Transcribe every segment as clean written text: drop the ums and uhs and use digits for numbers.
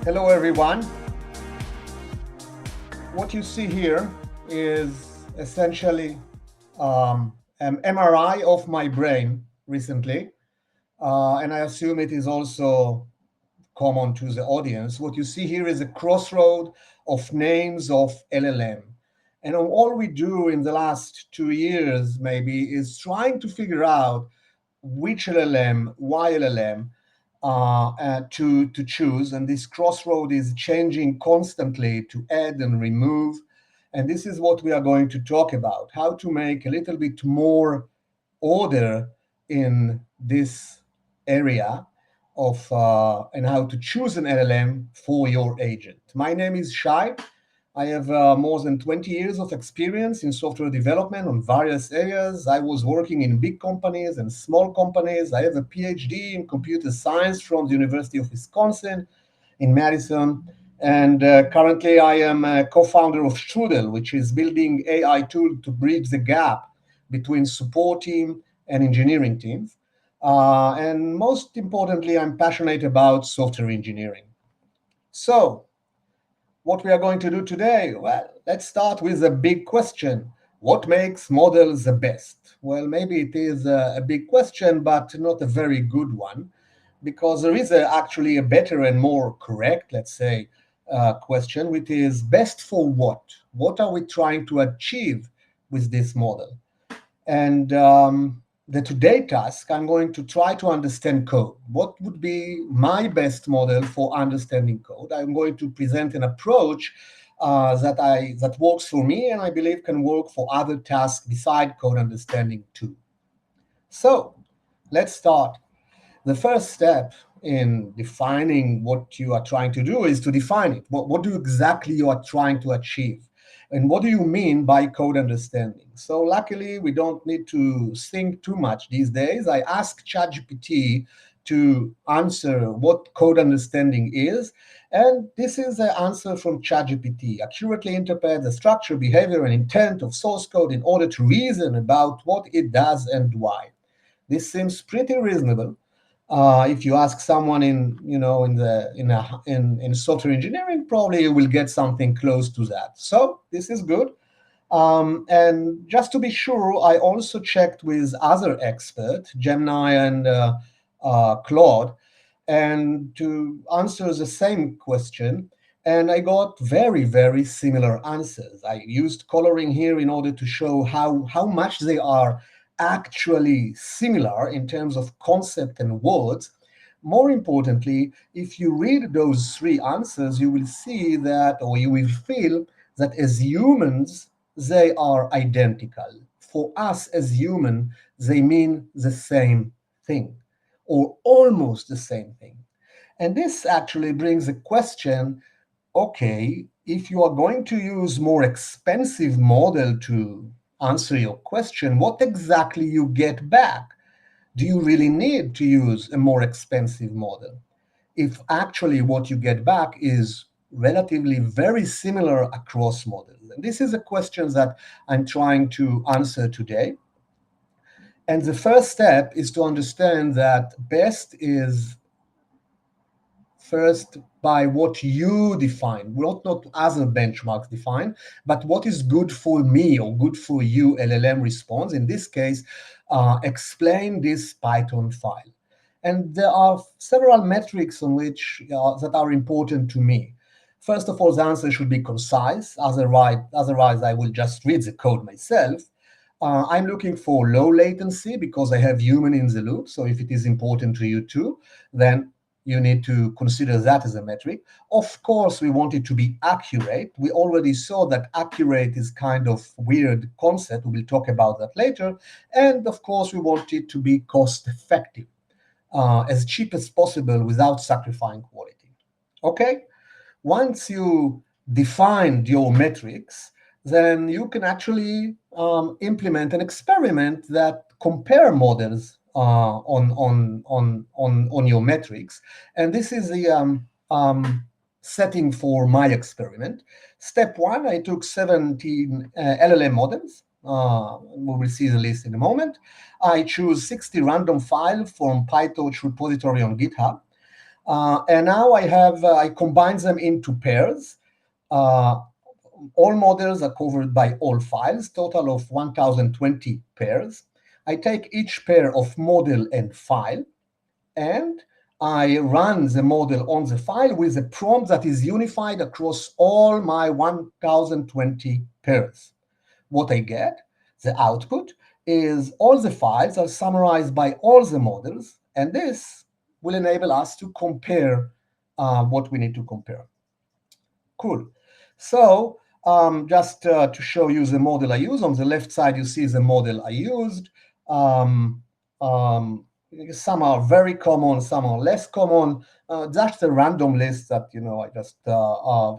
Hello, everyone. What you see here is essentially an MRI of my brain recently, and I assume it is also common to the audience. What you see here is a crossroad of names of LLM. And all we do in the last 2 years, maybe, is trying to figure out which LLM, why LLM, to choose. And this crossroad is changing constantly to add and remove. And this is what we are going to talk about, how to make a little bit more order in this area of and how to choose an LLM for your agent. My name is Shai. I have more than 20 years of experience in software development on various areas. I was working in big companies and small companies. I have a PhD in computer science from the University of Wisconsin in Madison. And currently, I am a co-founder of Strudel, which is building AI tool to bridge the gap between support team and engineering teams. And most importantly, I'm passionate about software engineering. So, what we are going to do today? Well, let's start with a big question. What makes models the best? Well, maybe it is a big question, but not a very good one, because there is actually a better and more correct, let's say, question, which is best for what? What are we trying to achieve with this model? And the today task, I'm going to try to understand code. What would be my best model for understanding code? I'm going to present an approach that works for me, and I believe can work for other tasks beside code understanding too. So let's start. The first step in defining what you are trying to do is to define it. What do exactly you are trying to achieve? And what do you mean by code understanding? So luckily, we don't need to think too much these days. I asked ChatGPT to answer what code understanding is. And this is the answer from ChatGPT. Accurately interpret the structure, behavior, and intent of source code in order to reason about what it does and why. This seems pretty reasonable. If you ask someone in software engineering, probably you will get something close to that. So this is good. And just to be sure, I also checked with other experts, Gemini and Claude, and to answer the same question. And I got very, very similar answers. I used coloring here in order to show how much they are actually similar in terms of concept and words. More importantly, if you read those three answers, you will see that, or you will feel that as humans, they are identical. For us as human, they mean the same thing, or almost the same thing. And this actually brings a question, okay, if you are going to use more expensive model to answer your question, what exactly you get back? Do you really need to use a more expensive model if actually what you get back is relatively very similar across models? And this is a question that I'm trying to answer today. And the first step is to understand that best is first by what you define, not other benchmarks define, but what is good for me or good for you, LLM response. In this case, explain this Python file. And there are several metrics on which that are important to me. First of all, the answer should be concise. Otherwise, I will just read the code myself. I'm looking for low latency because I have human in the loop. So if it is important to you too, then you need to consider that as a metric. Of course, we want it to be accurate. We already saw that accurate is kind of weird concept. We will talk about that later. And of course, we want it to be cost effective, as cheap as possible without sacrificing quality. Okay? Once you defined your metrics, then you can actually implement an experiment that compare models on your metrics. And this is the setting for my experiment. Step one, I took 17 LLM models. We will see the list in a moment. I choose 60 random files from PyTorch repository on GitHub. And now I combine them into pairs. Uh, all models are covered by all files, total of 1020 pairs. I take each pair of model and file, and I run the model on the file with a prompt that is unified across all my 1020 pairs. What I get, the output, is all the files are summarized by all the models, and this will enable us to compare what we need to compare. Cool. So just to show you the model I use, on the left side you see the model I used. Um, um, some are very common, some are less common. That's a random list that I just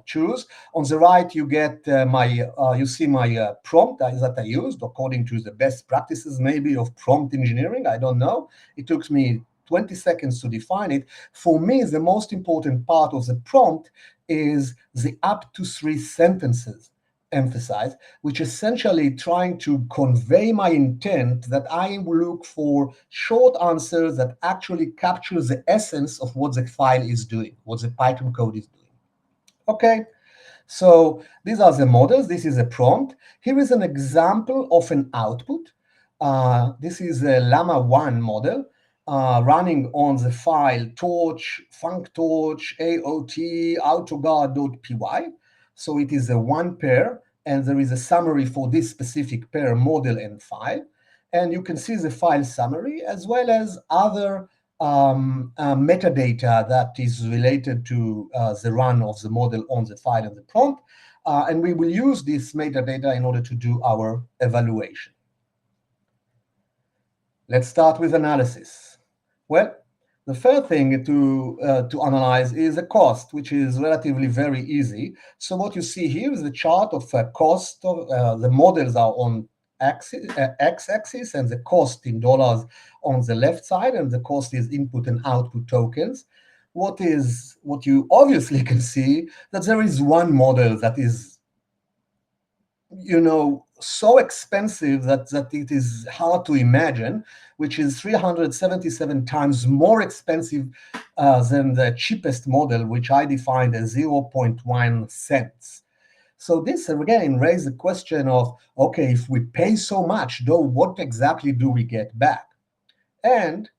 choose. On the right you get you see my prompt that I used according to the best practices maybe of prompt engineering. I don't know. It took me 20 seconds to define it. For me, the most important part of the prompt is the up to 3 sentences emphasize, which essentially trying to convey my intent that I will look for short answers that actually capture the essence of what the file is doing, what the Python code is doing. Okay, so these are the models. This is a prompt. Here is an example of an output. This is a Llama 1 model running on the file torch, functorch, aot, autoguard.py. So it is a one pair, and there is a summary for this specific pair model and file. And you can see the file summary as well as other metadata that is related to the run of the model on the file and the prompt. And we will use this metadata in order to do our evaluation. Let's start with analysis. Well, the first thing to analyze is the cost, which is relatively very easy. So what you see here is the chart of cost. Of, the models are on x-axis, and the cost in dollars on the left side, and the cost is input and output tokens. What you obviously can see that there is one model that is so expensive that it is hard to imagine, which is 377 times more expensive than the cheapest model, which I defined as 0.1 cents. So this again raised the question of, okay, if we pay so much, though, what exactly do we get back? And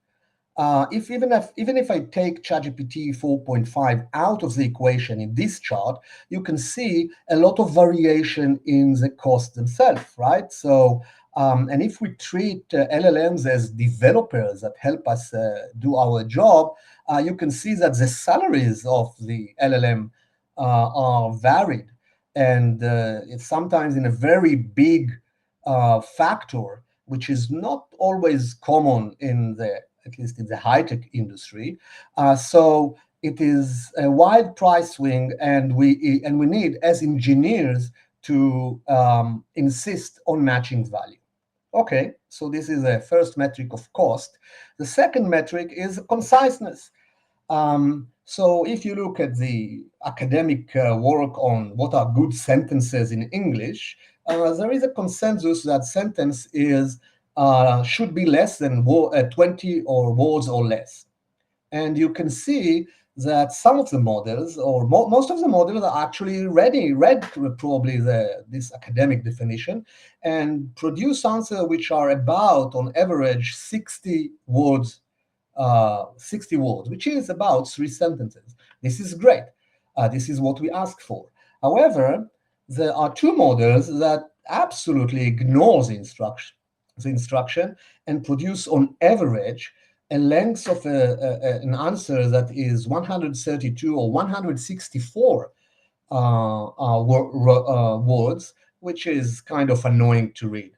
even if I take ChatGPT 4.5 out of the equation in this chart, you can see a lot of variation in the costs themselves, right? So, and if we treat LLMs as developers that help us do our job, you can see that the salaries of the LLM are varied, and it's sometimes in a very big factor, which is not always common at least in the high-tech industry. So it is a wide price swing, and we need, as engineers, to insist on matching value. Okay, so this is a first metric of cost. The second metric is conciseness. So if you look at the academic work on what are good sentences in English, there is a consensus that sentence should be less than 20 or words or less. And you can see that some of the models, or most of the models, are actually read probably this academic definition and produce answers which are about, on average, 60 words 60 words, which is about 3 sentences. This is great. This is what we ask for. However, there are two models that absolutely ignore the instruction and produce on average a length of an answer that is 132 or 164 words, which is kind of annoying to read.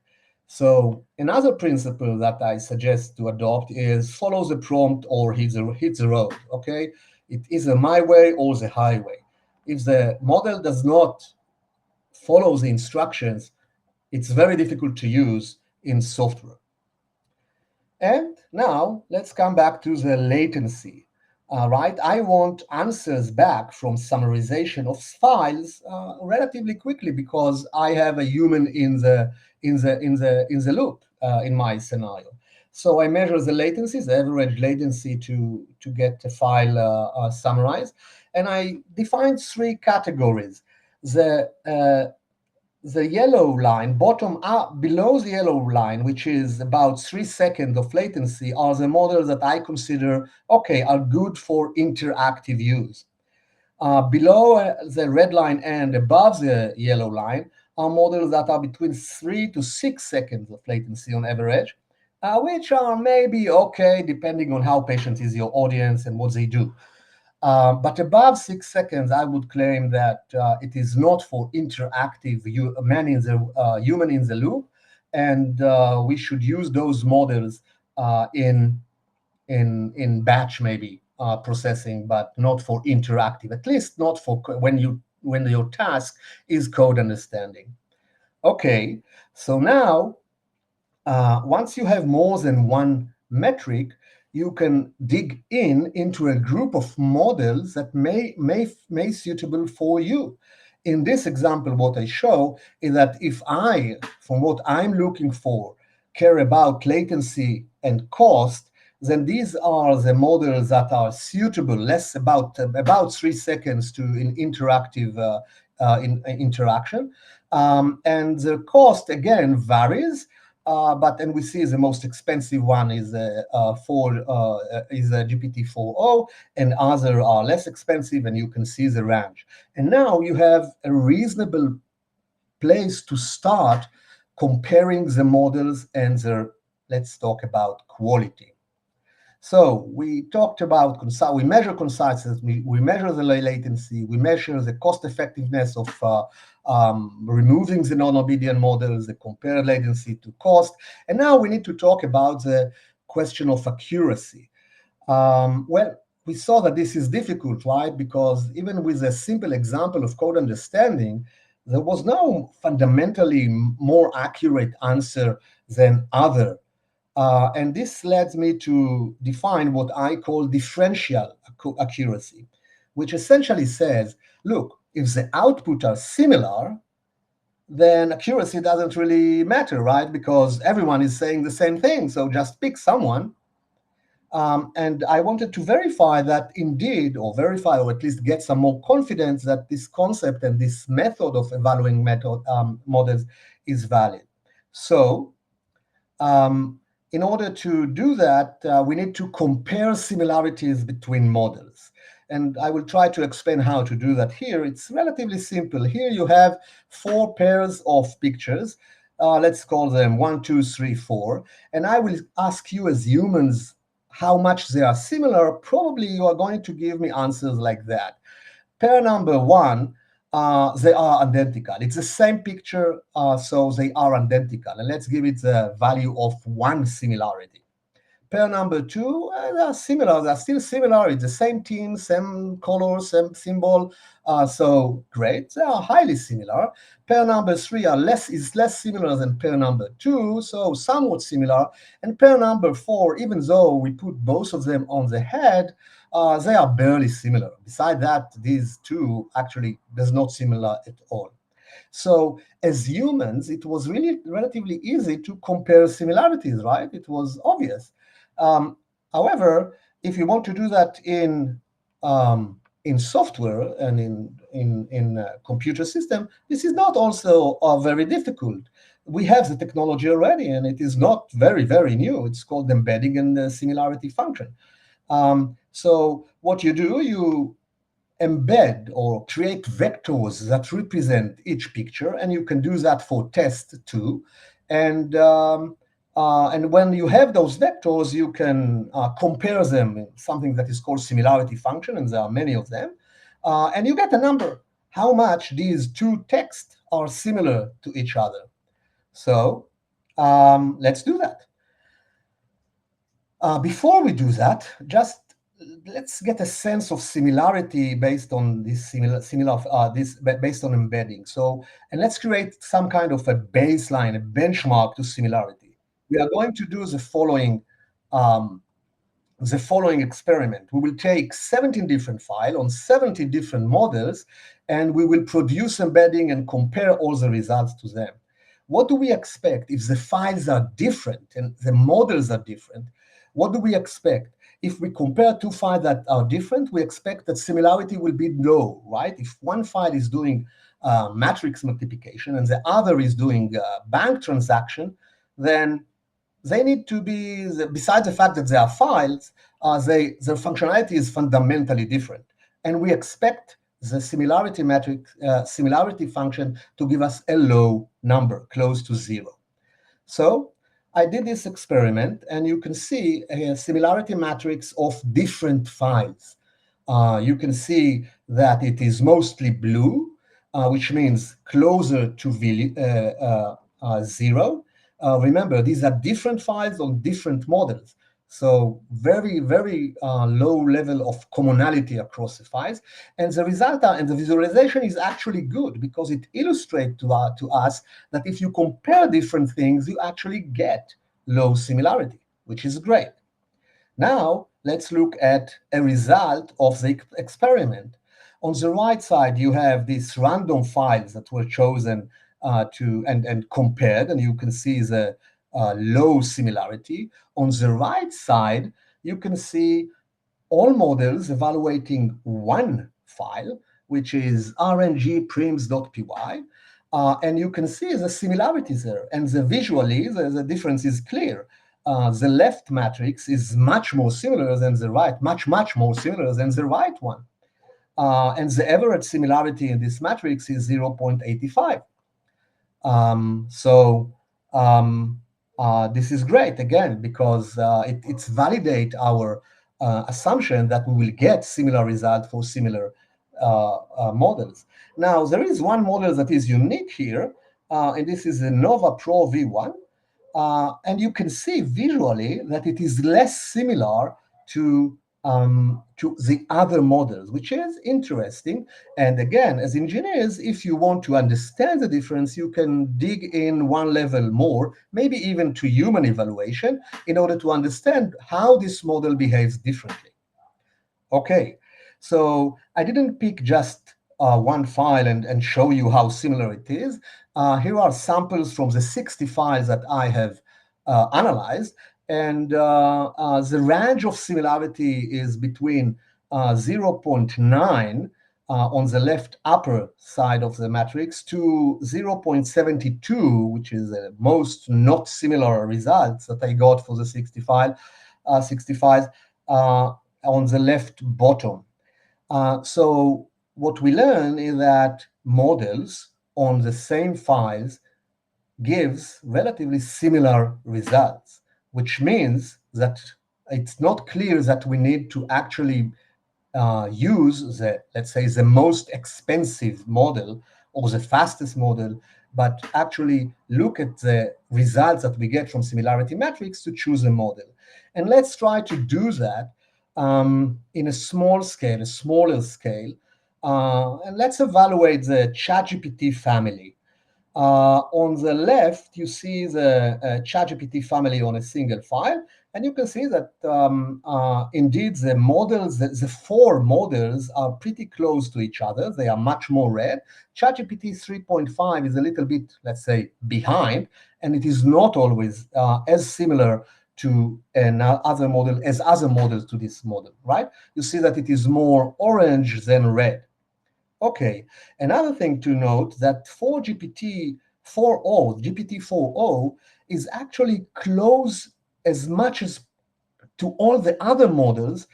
So another principle that I suggest to adopt is follow the prompt or hit the road, okay? It is my way or the highway. If the model does not follow the instructions, it's very difficult to use in software. And now let's come back to the latency. Right, I want answers back from summarization of files relatively quickly because I have a human in the loop in my scenario. So I measure the latency, the average latency to get a file summarized. And I define three categories. The the yellow line, bottom up, below the yellow line, which is about 3 seconds of latency, are the models that I consider, okay, are good for interactive use. Below the red line and above the yellow line are models that are between 3 to 6 seconds of latency on average, which are maybe okay depending on how patient is your audience and what they do. But above 6 seconds, I would claim that it is not for interactive human in the loop, and we should use those models in batch maybe processing, but not for interactive. At least not for when your task is code understanding. Okay, so now once you have more than one metric, you can dig into a group of models that may suitable for you. In this example, what I show is that if I, from what I'm looking for, care about latency and cost, then these are the models that are suitable, less about 3 seconds to an interactive interaction. And the cost, again, varies, but then we see the most expensive one is a GPT-4o, and other are less expensive, and you can see the range. And now you have a reasonable place to start comparing the models and their, let's talk about quality. So we talked about we measure conciseness, we measure the latency, we measure the cost effectiveness of removing the non-obedient models, the compared latency to cost, and now we need to talk about the question of accuracy. Well, we saw that this is difficult, right? Because even with a simple example of code understanding, there was no fundamentally more accurate answer than other. And this leads me to define what I call differential accuracy, which essentially says, look, if the output are similar, then accuracy doesn't really matter, right? Because everyone is saying the same thing, so just pick someone. And I wanted to verify that indeed, or verify, or at least get some more confidence that this concept and this method of evaluating models is valid. So um, in order to do that, we need to compare similarities between models. And I will try to explain how to do that here. It's relatively simple. Here you have 4 pairs of pictures. Let's call them 1, 2, 3, 4. And I will ask you as humans how much they are similar. Probably you are going to give me answers like that. Pair number 1, they are identical. It's the same picture, so they are identical. And let's give it the value of 1 similarity. Pair number 2, they are similar. They are still similar. It's the same team, same color, same symbol. So great. They are highly similar. Pair number 3 is less similar than pair number 2, so somewhat similar. And pair number 4, even though we put both of them on the head, they are barely similar. Besides that, these two actually does not similar at all. So as humans, it was really relatively easy to compare similarities, right? It was obvious. Um, However, if you want to do that in software and in computer system, this is not also very difficult. We have the technology already, and it is not very new. It's called embedding and the similarity function. So what you do, you embed or create vectors that represent each picture, and you can do that for test too. And when you have those vectors, you can compare them in something that is called similarity function, and there are many of them, and you get a number, how much these two texts are similar to each other. So let's do that. Before we do that, just let's get a sense of similarity based on this based on embedding. So, and let's create some kind of a baseline, a benchmark to similarity. We are going to do um, the following experiment. We will take 17 different files on 70 different models, and we will produce embedding and compare all the results to them. what do we expect if the files are different and the models are different? What do we expect? If we compare two files that are different, we expect that similarity will be low, right? If one file is doing matrix multiplication and the other is doing bank transaction, then they need to be, besides the fact that they are files, their functionality is fundamentally different. And we expect the similarity metric, similarity function to give us a low number, close to zero. So I did this experiment, and you can see a similarity matrix of different files. You can see that it is mostly blue, which means closer to zero. Remember, these are different files on different models. So very, very low level of commonality across the files. And the result and the visualization is actually good because it illustrates to us that if you compare different things, you actually get low similarity, which is great. Now, let's look at a result of the experiment. On the right side, you have these random files that were chosen and compared, and you can see the low similarity. On the right side, you can see all models evaluating one file, which is rngprims.py, and you can see the similarities there. And visually, the difference is clear. The left matrix is much more similar than the right, much more similar than the right one. And the average similarity in this matrix is 0.85. So this is great, again, because it's validate our assumption that we will get similar result for similar models. Now, there is one model that is unique here, and this is the Nova Pro V1. And you can see visually that it is less similar to the other models, which is interesting. And again, as engineers, if you want to understand the difference, you can dig in one level more, maybe even to human evaluation, in order to understand how this model behaves differently. Okay, so I didn't pick just one file and show you how similar it is. Here are samples from the 60 files that I have analyzed, and the range of similarity is between 0.9 on the left upper side of the matrix to 0.72, which is the most not similar results that I got for the 65 on the left bottom. So what we learn is that models on the same files gives relatively similar results, which means that it's not clear that we need to actually use the, let's say, the most expensive model or the fastest model, but actually look at the results that we get from similarity metrics to choose a model. And let's try to do that in a smaller scale. And let's evaluate the ChatGPT family. On the left, you see the ChatGPT family on a single file, and you can see that indeed the models, the four models are pretty close to each other. They are much more red. ChatGPT 3.5 is a little bit, let's say, behind, and it is not always as similar to other model as other models to this model, right? You see that it is more orange than red. Okay, another thing to note that for GPT-4o is actually close as much as to all the other models,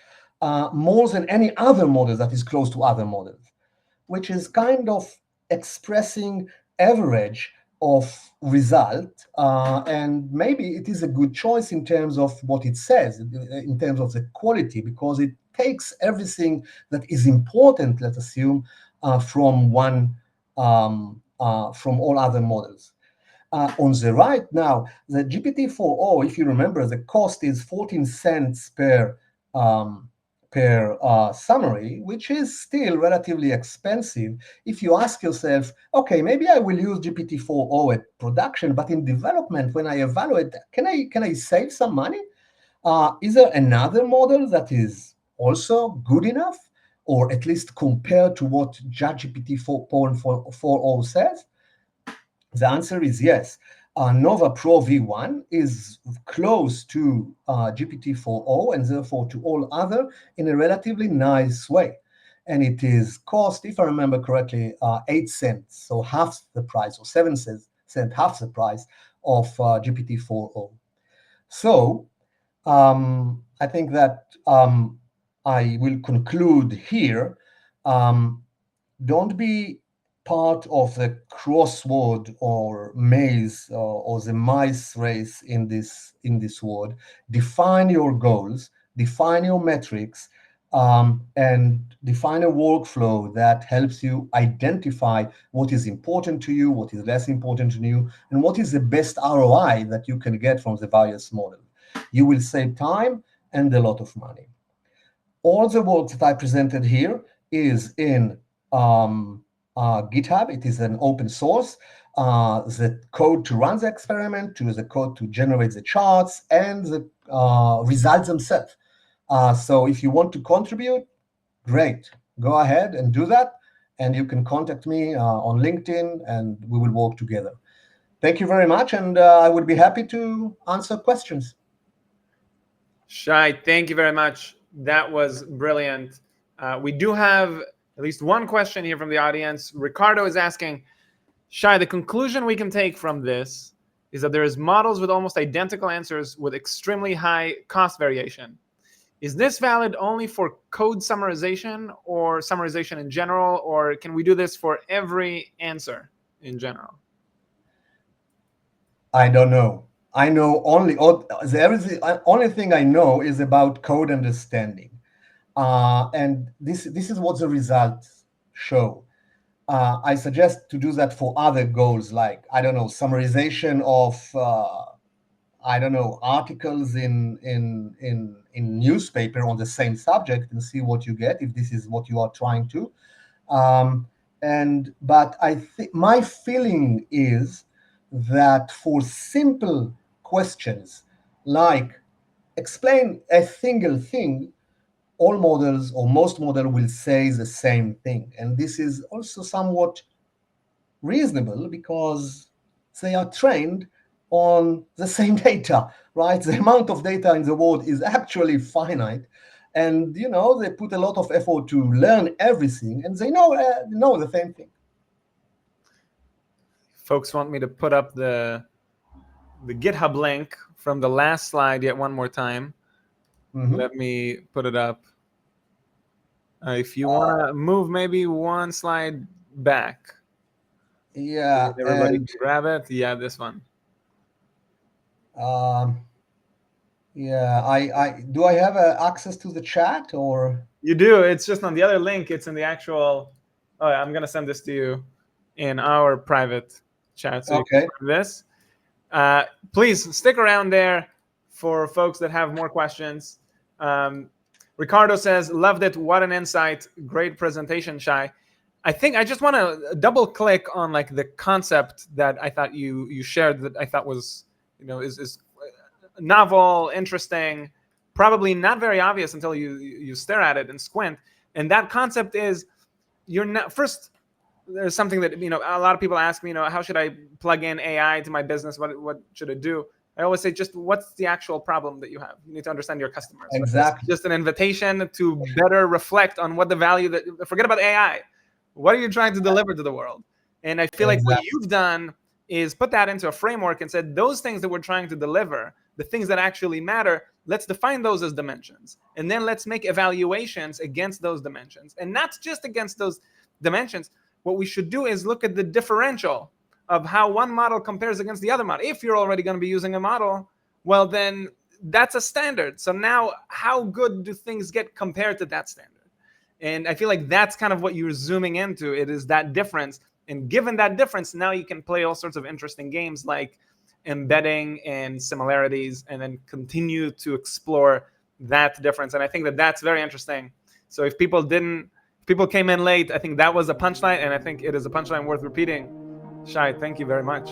more than any other model that is close to other models, which is kind of expressing average of result, and maybe it is a good choice in terms of what it says, in terms of the quality, because it takes everything that is important, let's assume, from from all other models. On the right now, the GPT-4o, if you remember, the cost is 14 cents per summary, which is still relatively expensive. If you ask yourself, okay, maybe I will use GPT-4o at production, but in development, when I evaluate, can I save some money? Is there another model that is also good enough, or at least compared to what ChatGPT 4.4 says? The answer is yes. Nova Pro V1 is close to GPT-4o and therefore to all other in a relatively nice way. And it is cost, if I remember correctly, 8 cents, so half the price, or 7 cents, half the price of GPT-4o. So I think that I will conclude here. Don't be part of the crossword or maze or the mice race in this world. Define your goals, define your metrics, and define a workflow that helps you identify what is important to you, what is less important to you, and what is the best ROI that you can get from the various models. You will save time and a lot of money. All the work that I presented here is in GitHub. It is an open source. The code to run the experiment, to the code to generate the charts, and the results themselves. So if you want to contribute, great. Go ahead and do that. And you can contact me on LinkedIn, and we will work together. Thank you very much, and I would be happy to answer questions. Shai, thank you very much. That was brilliant. We do have at least one question here from the audience. Ricardo is asking, Shai, the conclusion we can take from this is that there is models with almost identical answers with extremely high cost variation. Is this valid only for code summarization or summarization in general, or can we do this for every answer in general? I don't know. I know the only thing I know is about code understanding, and this is what the results show. I suggest to do that for other goals, like I don't know, summarization of I don't know, articles in newspaper on the same subject, and see what you get if this is what you are trying to. But I think my feeling is that for simple questions like explain a single thing, all models or most models will say the same thing. And this is also somewhat reasonable because they are trained on the same data, right? The amount of data in the world is actually finite. And they put a lot of effort to learn everything, and they know the same thing. Folks want me to put up the GitHub link from the last slide yet one more time. Let me put it up. If you want to move maybe one slide back. Yeah. Everybody can grab it. Yeah, this one. Yeah, I have access to the chat, or? You do. It's just on the other link. It's in the actual. Oh, I'm gonna send this to you in our private chat, so you can find this. Please stick around there for folks that have more questions. Ricardo says, "Loved it. What an insight. Great presentation, Shai." I think I just want to double click on like the concept that I thought you shared that I thought was is novel, interesting, probably not very obvious until you stare at it and squint. And that concept is you're not first. There's something that a lot of people ask me, how should I plug in AI to my business? What should it do? I always say, just what's the actual problem that you have? You need to understand your customers. Exactly. Right? It's just an invitation to better reflect on what the value that. Forget about AI. What are you trying to deliver to the world? And I feel like what you've done is put that into a framework and said those things that we're trying to deliver, the things that actually matter, let's define those as dimensions. And then let's make evaluations against those dimensions. And not just against those dimensions. What we should do is look at the differential of how one model compares against the other model. If you're already going to be using a model, well, then that's a standard. So now how good do things get compared to that standard? And I feel like that's kind of what you're zooming into. It is that difference. And given that difference, now you can play all sorts of interesting games like embedding and similarities, and then continue to explore that difference. And I think that that's very interesting. So if people came in late, I think that was a punchline, and I think it is a punchline worth repeating. Shai, thank you very much.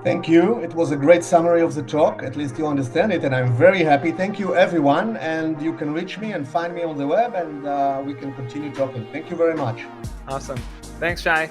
Thank you. It was a great summary of the talk. At least you understand it, and I'm very happy. Thank you, everyone. And you can reach me and find me on the web, and we can continue talking. Thank you very much. Awesome. Thanks, Shai.